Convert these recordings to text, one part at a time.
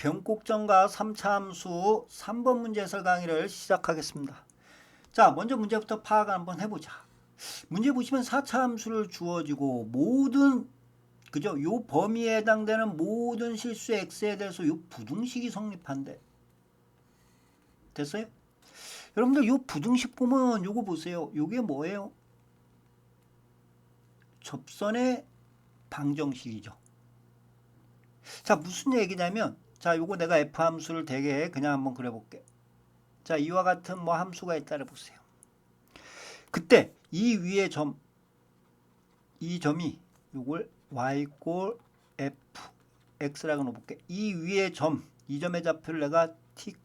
변곡점과 3차 함수 3번 문제 해설 강의를 시작하겠습니다. 자, 먼저 문제부터 파악 한번 해보자. 문제 보시면 4차 함수를 주어지고 모든 그죠? 요 범위에 해당되는 모든 실수 x에 대해서 요 부등식이 성립한대. 됐어요? 여러분들 요 부등식 보면 요거 보세요. 요게 뭐예요? 접선의 방정식이죠. 자, 무슨 얘기냐면 자, 요거 내가 f 함수를 되게 그냥 한번 그려볼게. 자, 이와 같은 뭐 함수가 있다를 보세요. 그때 이 위에 점, 이 점이 요걸 y 꼴 f x라고 넣어볼게. 이 위에 점, 이 점의 좌표를 내가 t,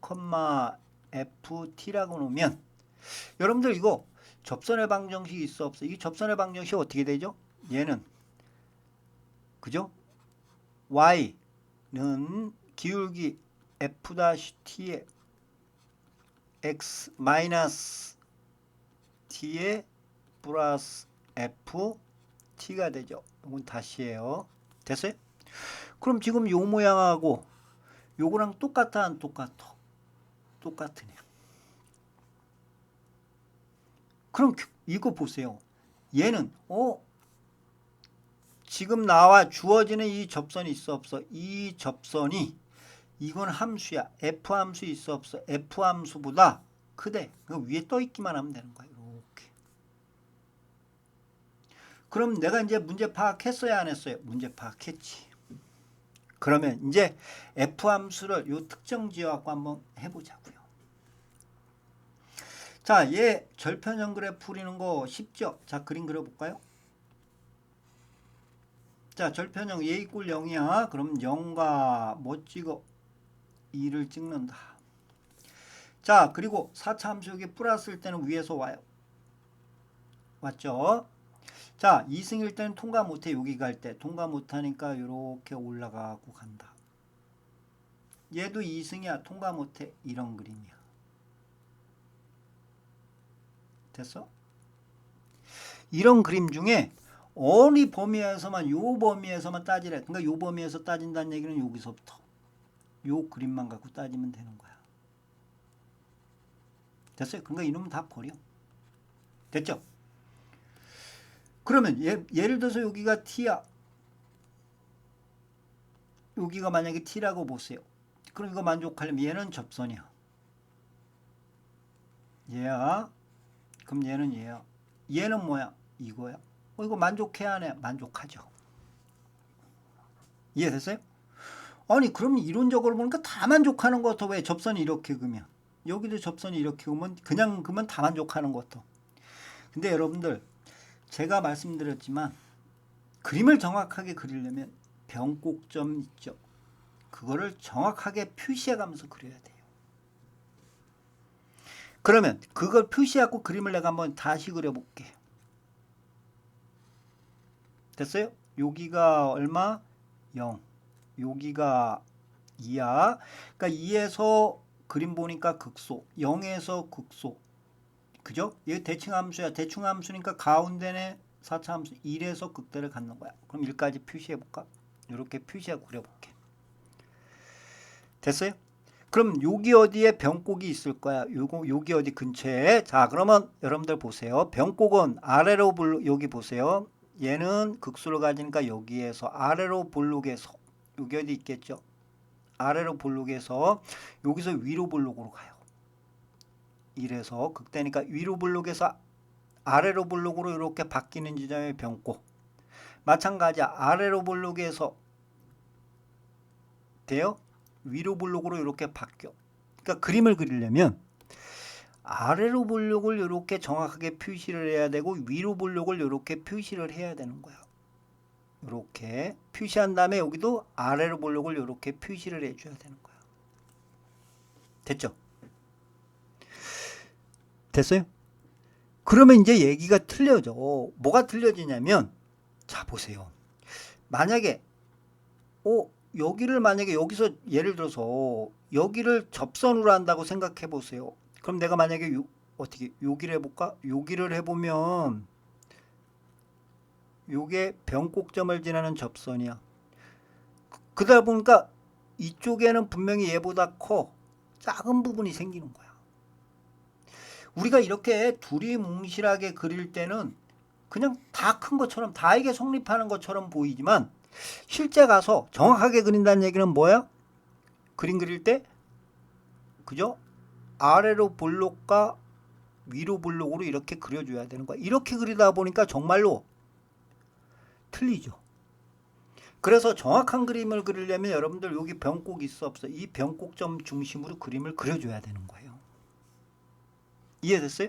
ft라고 놓으면 여러분들 이거 접선의 방정식이 있어 없어? 이 접선의 방정식이 어떻게 되죠? 얘는 그죠? y는 기울기 f-t에 x 마이너스 t에 플러스 ft가 되죠. 이건 다시예요. 됐어요? 그럼 지금 요 모양하고 요거랑 똑같아 안 똑같아? 똑같으네요. 그럼 이거 보세요. 얘는 지금 나와 주어지는 이 접선이 있어 없어? 이 접선이 이건 함수야. f 함수 있어 없어? f 함수보다 크대. 그 위에 떠 있기만 하면 되는 거야. 이렇게. 그럼 내가 이제 문제 파악했어요, 안 했어요? 문제 파악했지. 그러면 이제 f 함수를 요 특정 지어갖고 한번 해보자고요. 자, 얘 절편형 그래프 풀이는 거 쉽죠? 자, 그림 그려볼까요? 자, 절편형 얘 이꼴 0이야. 그럼 0과 뭐 찍어? 2를 찍는다. 자, 그리고 4차 함수 여기 플러스일 때는 위에서 와요. 맞죠? 자, 2승일 때는 통과 못해. 여기 갈 때 통과 못하니까 이렇게 올라가고 간다. 얘도 2승이야. 통과 못해. 이런 그림이야. 됐어? 이런 그림 중에 어느 범위에서만 요 범위에서만 따지래. 그러니까 요 범위에서 따진다는 얘기는 여기서부터 요 그림만 갖고 따지면 되는 거야. 됐어요? 그러니까 이놈은 다 버려. 됐죠? 그러면 예를 들어서 여기가 t야. 여기가 만약에 t라고 보세요. 그럼 이거 만족하려면 얘는 접선이야. 얘야. 그럼 얘는 얘야. 얘는 뭐야? 이거야. 이거 만족해야 하네. 만족하죠. 이해됐어요? 아니 그럼 이론적으로 보니까 다 만족하는 것 같아. 왜? 접선이 이렇게 그으면 여기도 접선이 이렇게 그으면 그냥 그으면 다 만족하는 것 같아. 근데 여러분들 제가 말씀드렸지만 그림을 정확하게 그리려면 변곡점 있죠. 그거를 정확하게 표시해 가면서 그려야 돼요. 그러면 그걸 표시하고 그림을 내가 한번 다시 그려볼게. 됐어요? 여기가 얼마? 0. 여기가 2야. 그러니까 2에서 그림 보니까 극소, 0에서 극소. 그죠? 얘 대칭함수야. 대칭함수니까 가운데네 4차 함수 1에서 극대를 갖는 거야. 그럼 1까지 표시해볼까? 이렇게 표시하고 그려볼게. 됐어요? 그럼 여기 어디에 변곡이 있을 거야? 여기 어디 근처에. 자, 그러면 여러분들 보세요. 변곡은 아래로 여기 보세요. 얘는 극수를 가지니까 여기에서 아래로 볼록에서 여기 어디 있겠죠? 아래로 볼록에서 여기서 위로 볼록으로 가요. 이래서 극대니까 위로 볼록에서 아래로 볼록으로 이렇게 바뀌는 지점의 변곡. 마찬가지야. 아래로 볼록에서 돼요? 위로 볼록으로 이렇게 바뀌어. 그러니까 그림을 그리려면 아래로 볼록을 이렇게 정확하게 표시를 해야 되고 위로 볼록을 이렇게 표시를 해야 되는 거야. 이렇게 표시한 다음에 여기도 아래로 볼록을 이렇게 표시를 해줘야 되는 거야. 됐죠? 됐어요? 그러면 이제 얘기가 틀려져. 뭐가 틀려지냐면 자 보세요. 만약에 여기를 만약에 여기서 예를 들어서 여기를 접선으로 한다고 생각해 보세요. 그럼 내가 만약에 어떻게 여기를 해볼까? 여기를 해보면 요게 변곡점을 지나는 접선이야. 그러다 보니까 이쪽에는 분명히 얘보다 커 작은 부분이 생기는 거야. 우리가 이렇게 둘이 뭉실하게 그릴 때는 그냥 다 큰 것처럼 다에게 성립하는 것처럼 보이지만 실제 가서 정확하게 그린다는 얘기는 뭐야? 그림 그릴 때 그죠? 아래로 볼록과 위로 볼록으로 이렇게 그려줘야 되는 거야. 이렇게 그리다 보니까 정말로 틀리죠. 그래서 정확한 그림을 그리려면 여러분들 여기 변곡 있어 없어? 이 변곡점 중심으로 그림을 그려줘야 되는 거예요. 이해됐어요?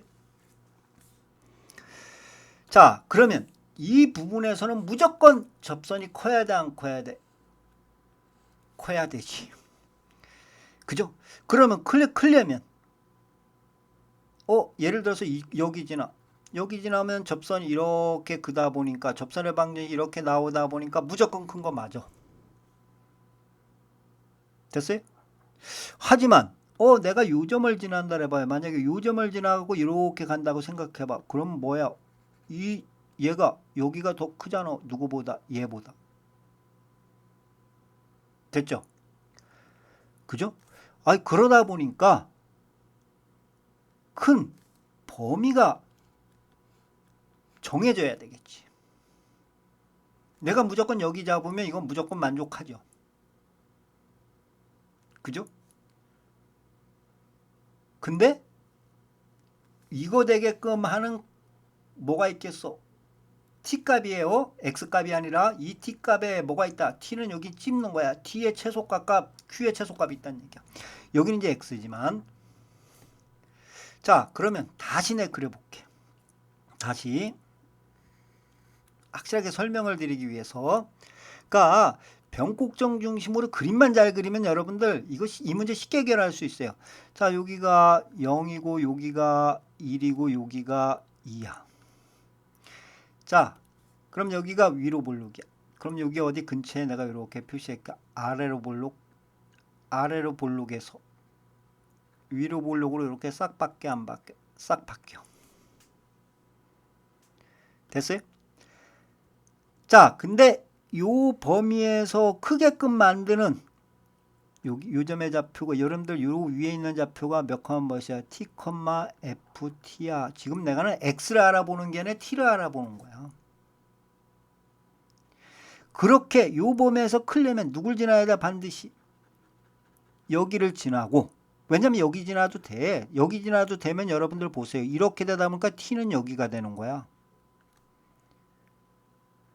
자, 그러면 이 부분에서는 무조건 접선이 커야 돼, 안 커야 돼? 커야 되지. 그죠? 그러면 클려면 예를 들어서 여기 지나면 접선이 이렇게 크다 보니까 접선의 방정이 이렇게 나오다 보니까 무조건 큰 거 맞아. 됐어요? 하지만 내가 요 점을 지난다 해봐요. 만약에 요 점을 지나가고 이렇게 간다고 생각해봐. 그럼 뭐야? 얘가 여기가 더 크잖아. 누구보다? 얘보다. 됐죠? 그죠? 아니 그러다 보니까 큰 범위가 정해져야 되겠지. 내가 무조건 여기 잡으면 이건 무조건 만족하죠. 그죠? 근데 이거 되게끔 하는 뭐가 있겠어? t값이에요. x값이 아니라 이 t값에 뭐가 있다? t는 여기 찝는 거야. t의 최소값, q의 최소값이 있다는 얘기야. 여기는 이제 x지만 자 그러면 다시 내 그려볼게. 다시 확실하게 설명을 드리기 위해서 그러니까 변곡점 중심으로 그림만 잘 그리면 여러분들 이 문제 쉽게 해결할 수 있어요. 자 여기가 0이고 여기가 1이고 여기가 2야. 자 그럼 여기가 위로 볼록이야. 그럼 여기 어디 근처에 내가 이렇게 표시할까? 아래로 볼록에서 위로 볼록으로 이렇게 싹 바뀌어 안 바뀌어? 싹 바뀌어. 됐어요? 자 근데 요 범위에서 크게끔 만드는 요 점의 좌표가 여러분들 요 위에 있는 좌표가 몇 컴마 몇이야? t, ft야. 지금 내가는 x를 알아보는 게 아니라 t를 알아보는 거야. 그렇게 요 범위에서 크려면 누굴 지나야 돼? 반드시 여기를 지나고 왜냐면 여기 지나도 돼. 여기 지나도 되면 여러분들 보세요. 이렇게 되다 보니까 t는 여기가 되는 거야.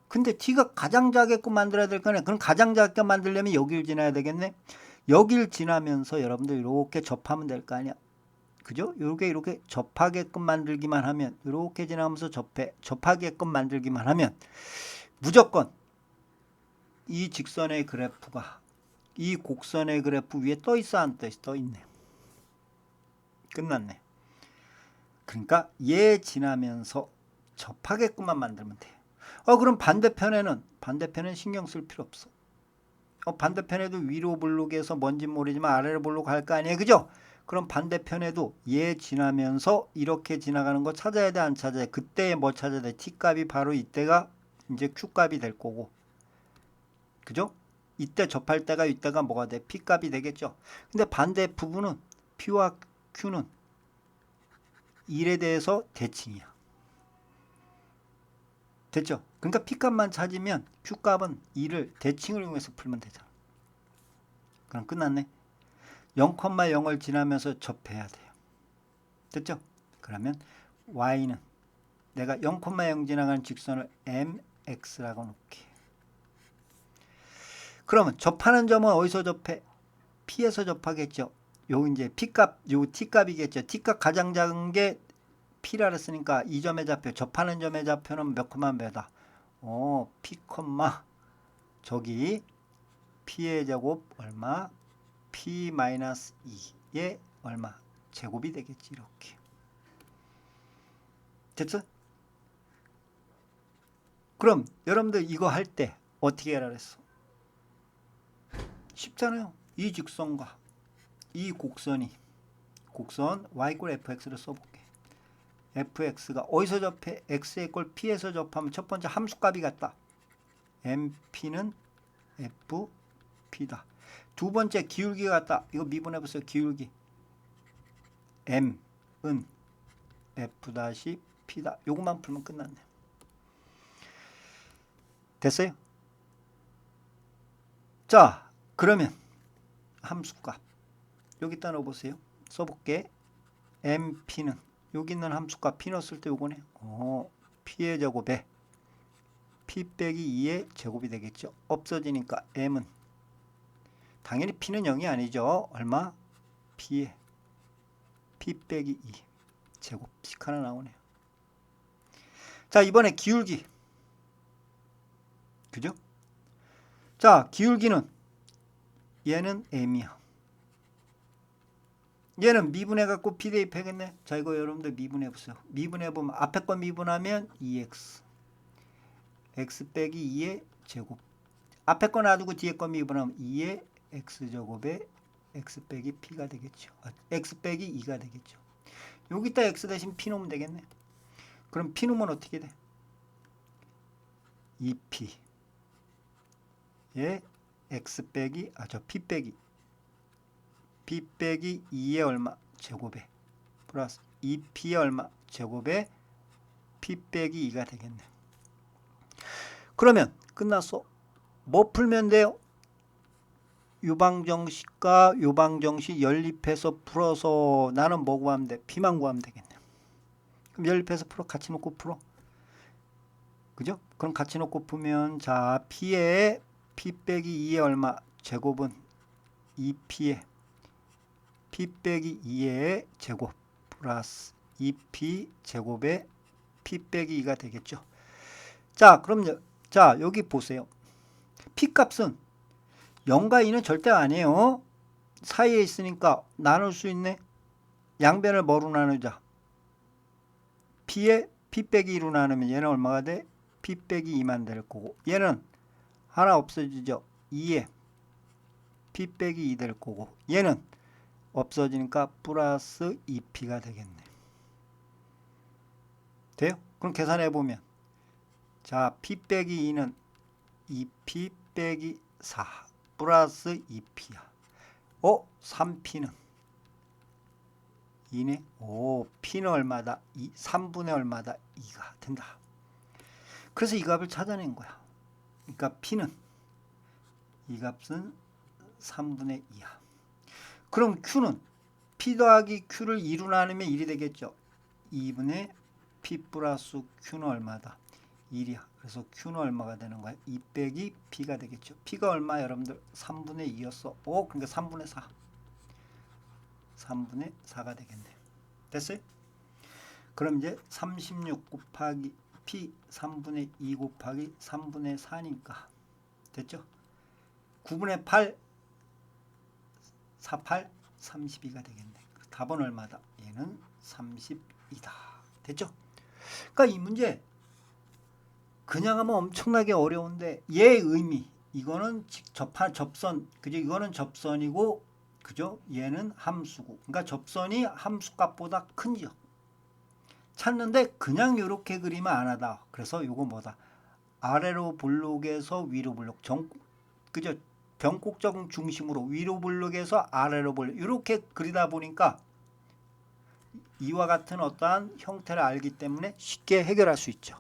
근데 t가 가장 작게끔 만들어야 될 거네. 그럼 가장 작게 만들려면 여기를 지나야 되겠네. 여기를 지나면서 여러분들 이렇게 접하면 될 거 아니야. 그죠? 이렇게 접하게끔 만들기만 하면 이렇게 지나면서 접하게끔 만들기만 하면 무조건 이 직선의 그래프가 이 곡선의 그래프 위에 떠 있어 안 떠 있어? 떠 있네. 끝났네. 그러니까 얘 지나면서 접하게끔만 만들면 돼. 그럼 반대편에는 신경 쓸 필요 없어. 반대편에도 위로 볼록에서 뭔지 모르지만 아래로 볼록 할 거 아니에요. 그죠? 그럼 반대편에도 얘 지나면서 이렇게 지나가는 거 찾아야 돼, 안 찾아야 돼? 그때 뭐 찾아야 돼? t값이 바로 이때가 이제 q값이 될 거고. 그죠? 이때 접할 때가 이때가 뭐가 돼? p값이 되겠죠? 근데 반대 부분은 p와 q는 1에 대해서 대칭이야. 됐죠? 그러니까 p값만 찾으면 q값은 2를 대칭을 이용해서 풀면 되잖아. 그럼 끝났네. 0,0을 지나면서 접해야 돼요. 됐죠? 그러면 y는 내가 0,0 지나가는 직선을 mx라고 놓게. 그러면 접하는 점은 어디서 접해? p에서 접하겠죠. 요 이제 p값, 요 t값이겠죠. t값 가장 작은 게 p라 그랬으니까 이 점의 좌표, 접하는 점의 좌표는 몇 콤마 몇이다? p, 저기 p의 제곱 얼마? p-2의 얼마? 제곱이 되겠지. 이렇게. 됐어? 그럼 여러분들 이거 할 때 어떻게 해라 그랬어? 쉽잖아요. 이 직선과 이 곡선 y 꼴 fx를 써볼게. fx가 어디서 접해? x 꼴 p에서 접하면 첫 번째 함수값이 같다. mp는 fp다. 두 번째 기울기가 같다. 이거 미분해 보세요. 기울기 m은 f-p다. 요것만 풀면 끝났네. 됐어요? 자, 그러면 함수값 여기다 넣어보세요. 써볼게. mp는 여기 있는 함수값 p 넣었을 때 요거네. p의 제곱에 p 빼기 2의 제곱이 되겠죠. 없어지니까 m은 당연히 p는 0이 아니죠. 얼마? p에 p 빼기 2 제곱씩 하나 나오네요. 자, 이번에 기울기. 그죠? 자, 기울기는 얘는 m이야. 얘는 미분해 갖고 p 대입하겠네. 자, 이거 여러분들 미분해 보세요. 미분해 보면 앞에 거 미분하면 2x x 빼기 2의 제곱. 앞에 거 놔두고 뒤에 거 미분하면 2의 x제곱에 x 빼기 p가 되겠죠. x 빼기 2가 되겠죠. 여기다 x 대신 p 놓으면 되겠네. 그럼 p 놓으면 어떻게 돼? 2p 예 x 빼기 p 빼기 p 빼기 2의 얼마? 제곱에 플러스 2p의 얼마? 제곱에 p 빼기 2가 되겠네. 그러면 끝났어. 뭐 풀면 돼요? 유방정식과 유방정식 연립해서 풀어서 나는 뭐 구하면 돼? p만 구하면 되겠네. 그럼 연립해서 풀어. 같이 놓고 풀어. 그죠? 그럼 같이 놓고 풀면 자 p의 p 빼기 2의 얼마? 제곱은 2p의 p 빼기 2의 제곱 플러스 2p 제곱에 p 빼기 2가 되겠죠. 자, 그럼 자 여기 보세요. p 값은 0과 2는 절대 아니에요. 사이에 있으니까 나눌 수 있네. 양변을 뭐로 나누자? p에 p 빼기 2로 나누면 얘는 얼마가 돼? p 빼기 2만 될 거고 얘는 하나 없어지죠. 2에 p 빼기 2 될 거고 얘는 없어지니까 플러스 2p가 되겠네. 돼요? 그럼 계산해 보면 자 p 빼기 2는 2p 빼기 4 플러스 2p야. 3p는 2네. p는 얼마다? 3분의 얼마다? 2가 된다. 그래서 이 값을 찾아낸 거야. 그러니까 p는 이 값은 3분의 2야. 그럼 q는 p 더하기 q를 2로 나누면 1이 되겠죠. 2분의 p 플러스 q는 얼마다? 1이야. 그래서 q는 얼마가 되는 거야? 2 빼기 p가 되겠죠. p가 얼마 여러분들? 3분의 2였어. 그러니까 3분의 4. 3분의 4가 되겠네. 됐어요? 그럼 이제 36 곱하기 p 3분의 2 곱하기 3분의 4니까 됐죠? 9분의 8 48 32가 되겠네. 답은 얼마다? 얘는 32다. 됐죠? 그러니까 이 문제 그냥 하면 엄청나게 어려운데 얘의 의미 이거는 접선 그죠? 이거는 접선이고 그죠? 얘는 함수고 그러니까 접선이 함수값보다 큰 지역 찾는데 그냥 이렇게 그리면 안 하다. 그래서 요거 뭐다? 아래로 볼록에서 위로 볼록 그죠? 변곡적 중심으로 위로 볼록에서 아래로 볼록 이렇게 그리다 보니까 이와 같은 어떠한 형태를 알기 때문에 쉽게 해결할 수 있죠.